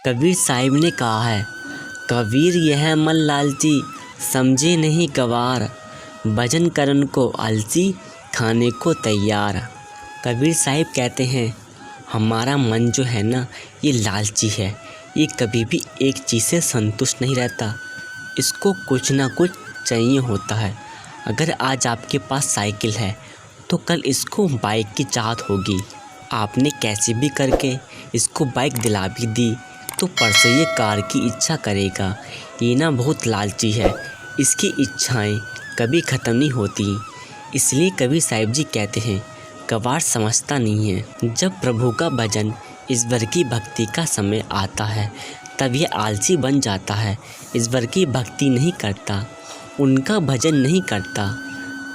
कबीर साहिब ने कहा है, कबीर यह मन लालची, समझे नहीं गवार, भजन करन को आलसी, खाने को तैयार। कबीर साहिब कहते हैं, हमारा मन जो है ना, ये लालची है। ये कभी भी एक चीज़ से संतुष्ट नहीं रहता, इसको कुछ ना कुछ चाहिए होता है। अगर आज आपके पास साइकिल है तो कल इसको बाइक की चाहत होगी। आपने कैसे भी करके इसको बाइक दिला भी दी तो परसों ये कार की इच्छा करेगा। ये ना बहुत लालची है, इसकी इच्छाएं कभी ख़त्म नहीं होती। इसलिए कबीर साहिब जी कहते हैं, गवार समझता नहीं है। जब प्रभु का भजन, ईश्वर की भक्ति का समय आता है तब ये आलसी बन जाता है। ईश्वर की भक्ति नहीं करता, उनका भजन नहीं करता,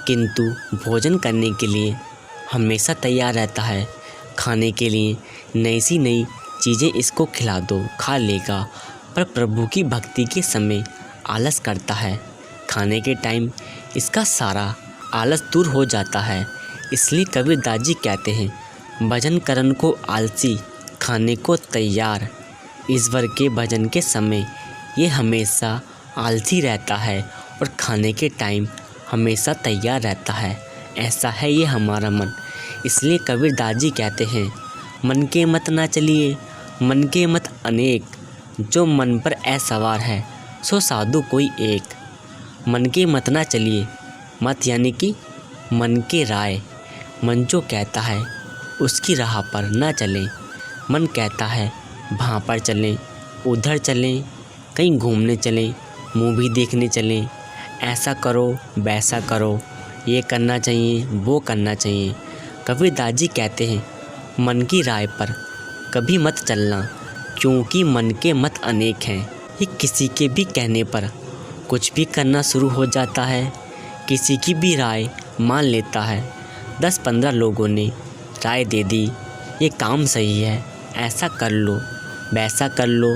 किंतु भोजन करने के लिए हमेशा तैयार रहता है। खाने के लिए नई सी नई चीज़ें इसको खिला दो, खा लेगा, पर प्रभु की भक्ति के समय आलस करता है। खाने के टाइम इसका सारा आलस दूर हो जाता है। इसलिए कबीरदास जी कहते हैं, भजन करन को आलसी, खाने को तैयार। ईश्वर के भजन के समय ये हमेशा आलसी रहता है और खाने के टाइम हमेशा तैयार रहता है। ऐसा है ये हमारा मन। इसलिए कबीरदास जी कहते हैं, मन के मत ना चलिए, मन के मत अनेक, जो मन पर ऐसवार है सो साधु कोई एक। मन के मत ना चलिए, मत यानी कि मन के राय। मन जो कहता है उसकी राह पर ना चलें। मन कहता है वहाँ पर चलें, उधर चलें, कहीं घूमने चलें, मूवी देखने चलें, ऐसा करो वैसा करो, ये करना चाहिए वो करना चाहिए। कबीरदास जी कहते हैं, मन की राय पर कभी मत चलना, क्योंकि मन के मत अनेक हैं। ये किसी के भी कहने पर कुछ भी करना शुरू हो जाता है, किसी की भी राय मान लेता है। 10-15 लोगों ने राय दे दी, ये काम सही है, ऐसा कर लो वैसा कर लो,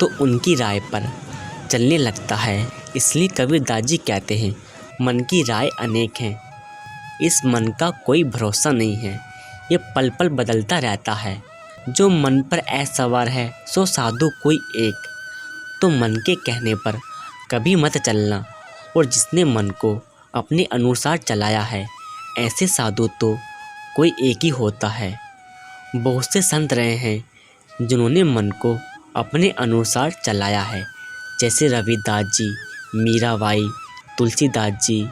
तो उनकी राय पर चलने लगता है। इसलिए कबीरदास जी कहते हैं, मन की राय अनेक हैं, इस मन का कोई भरोसा नहीं है, ये पल पल बदलता रहता है। जो मन पर ऐसवार है सो साधु कोई एक। तो मन के कहने पर कभी मत चलना, और जिसने मन को अपने अनुसार चलाया है, ऐसे साधु तो कोई एक ही होता है। बहुत से संत रहे हैं जिन्होंने मन को अपने अनुसार चलाया है, जैसे रविदास जी, मीराबाई, तुलसीदास जी,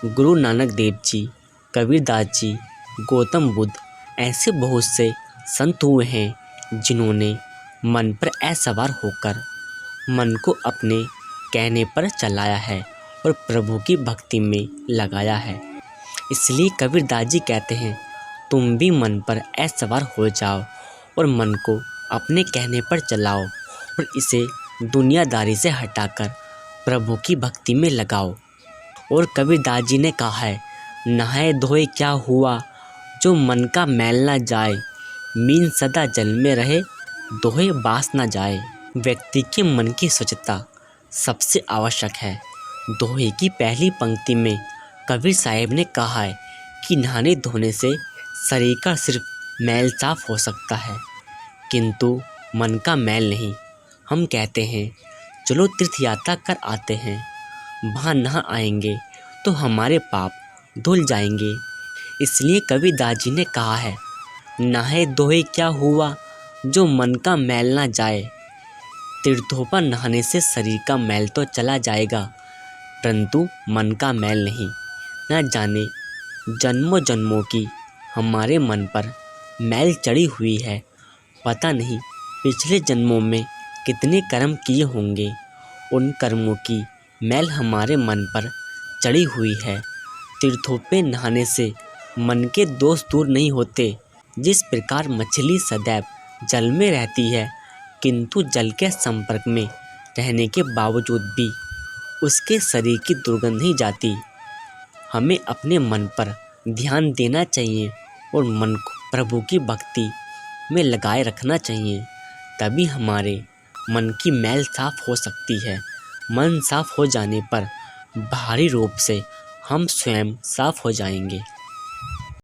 गुरु नानक देव जी, कबीरदास जी, गौतम बुद्ध। ऐसे बहुत से संत हुए हैं जिन्होंने मन पर ऐसवार होकर मन को अपने कहने पर चलाया है और प्रभु की भक्ति में लगाया है। इसलिए कबीरदास जी कहते हैं, तुम भी मन पर ऐसवार हो जाओ और मन को अपने कहने पर चलाओ और इसे दुनियादारी से हटाकर प्रभु की भक्ति में लगाओ। और कबीरदास जी ने कहा है, नहाए धोए क्या हुआ, जो मन का मैल ना जाए, मीन सदा जल में रहे, दोहे बास ना जाए। व्यक्ति के मन की स्वच्छता सबसे आवश्यक है। दोहे की पहली पंक्ति में कबीर साहिब ने कहा है कि नहाने धोने से शरीर का सिर्फ मैल साफ हो सकता है, किंतु मन का मैल नहीं। हम कहते हैं, चलो तीर्थ यात्रा कर आते हैं, वहाँ नहा आएंगे तो हमारे पाप धुल जाएंगे। इसलिए कबीरदास जी ने कहा है, नहाए धोए क्या हुआ, जो मन का मैल ना जाए। तीर्थों पर नहाने से शरीर का मैल तो चला जाएगा, परंतु मन का मैल नहीं। न जाने जन्मों जन्मों की हमारे मन पर मैल चढ़ी हुई है। पता नहीं पिछले जन्मों में कितने कर्म किए होंगे, उन कर्मों की मैल हमारे मन पर चढ़ी हुई है। तीर्थों पे नहाने से मन के दोष दूर नहीं होते। जिस प्रकार मछली सदैव जल में रहती है, किंतु जल के संपर्क में रहने के बावजूद भी उसके शरीर की दुर्गंध नहीं जाती। हमें अपने मन पर ध्यान देना चाहिए और मन को प्रभु की भक्ति में लगाए रखना चाहिए, तभी हमारे मन की मैल साफ हो सकती है। मन साफ हो जाने पर बाहरी रूप से हम स्वयं साफ हो जाएंगे।